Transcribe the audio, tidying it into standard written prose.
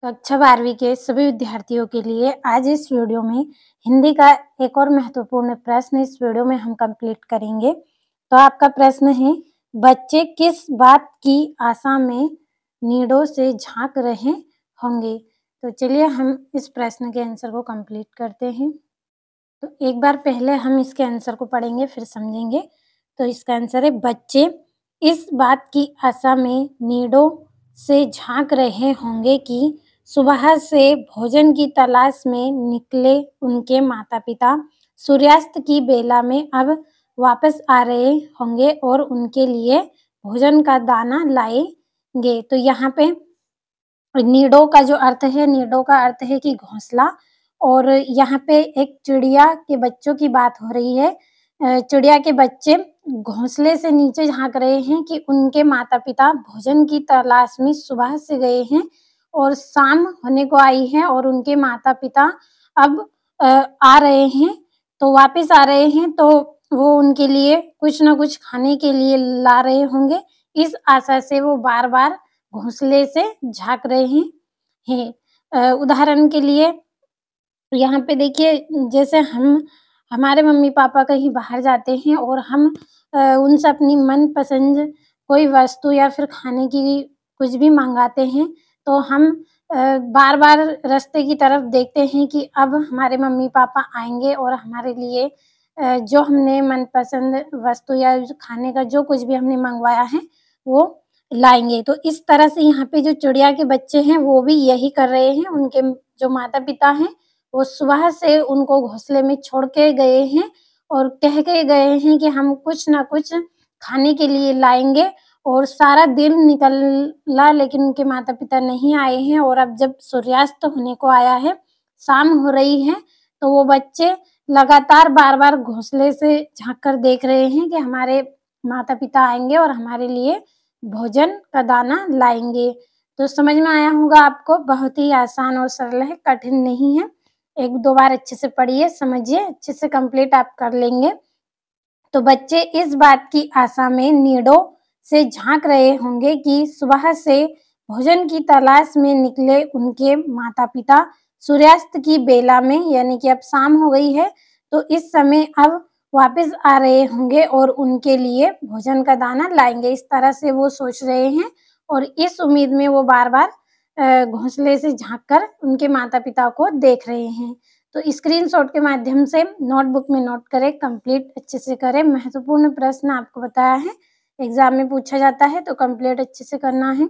कक्षा 12वीं के सभी विद्यार्थियों के लिए आज इस वीडियो में हिंदी का एक और महत्वपूर्ण प्रश्न इस वीडियो में हम कंप्लीट करेंगे। तो आपका प्रश्न है, बच्चे किस बात की आशा में नीडों से झांक रहे होंगे। तो चलिए हम इस प्रश्न के आंसर को कंप्लीट करते हैं। तो एक बार पहले हम इसके आंसर को पढ़ेंगे फिर समझेंगे। तो इसका आंसर है, बच्चे इस बात की आशा में नीडों से झांक रहे होंगे कि सुबह से भोजन की तलाश में निकले उनके माता-पिता सूर्यास्त की बेला में अब वापस आ रहे होंगे और उनके लिए भोजन का दाना लाएंगे। तो यहाँ पे नीडों का जो अर्थ है, नीडों का अर्थ है कि घोंसला, और यहाँ पे एक चिड़िया के बच्चों की बात हो रही है। चिड़िया के बच्चे घोंसले से नीचे झांक रहे हैं कि उनके माता-पिता भोजन की तलाश में सुबह से गए हैं और शाम होने को आई है और उनके माता-पिता अब आ रहे हैं, तो वापस आ रहे हैं, तो वो उनके लिए कुछ न कुछ खाने के लिए ला रहे होंगे। इस आशा से वो बार-बार घोंसले से झांक रहे हैं। उदाहरण के लिए यहाँ पे देखिए, जैसे हमारे मम्मी-पापा कहीं बाहर जाते हैं और हम उनसे अपनी मनपसंद कोई वस्तु या फिर खाने की कुछ भी मँगाते हैं, तो हम बार-बार रास्ते की तरफ देखते हैं कि अब हमारे मम्मी-पापा आएँगे और हमारे लिए जो हमने मनपसंद वस्तु या खाने का जो कुछ भी हमने मँगवाया है, वो लाएँगे। तो इस तरह से यहाँ पे जो चिड़िया के बच्चे हैं, वो भी यही कर रहे हैं। उनके जो माता-पिता हैं, वो सुबह से उनको घोंसले में छोड़ के गए हैं और कह के गए हैं कि हम कुछ न कुछ खाने के लिए लाएँगे, और सारा दिन निकला लेकिन उनके माता-पिता नहीं आए हैं और अब जब सूर्यास्त होने को आया है, शाम हो रही है, तो वो बच्चे लगातार बार-बार घोंसले से झाँक कर देख रहे हैं कि हमारे माता-पिता आएँगे और हमारे लिए भोजन का दाना लाएँगे। तो समझ में आया होगा आपको, बहुत ही आसान और सरल है, कठिन नहीं है। 1-2 बार अच्छे से पढ़िए, समझिए, अच्छे से कंप्लीट आप कर लेंगे। तो बच्चे इस बात की आशा में नीडों से झांक रहे होंगे कि सुबह से भोजन की तलाश में निकले उनके माता-पिता सूर्यास्त की बेला में, यानी कि अब शाम हो गई है, तो इस समय अब वापस आ रहे होंगे और उनके लिए भोजन का दाना लाएँगे। इस तरह से वो सोच रहे हैं और इस उम्मीद में वो बार-बार घोंसले से झाँक कर उनके माता-पिता को देख रहे हैं। तो स्क्रीनशॉट के माध्यम से नोटबुक में नोट करें, कंप्लीट अच्छे से करें। महत्वपूर्ण प्रश्न आपको बताया है, एग्ज़ाम में पूछा जाता है, तो कंप्लीट अच्छे से करना है।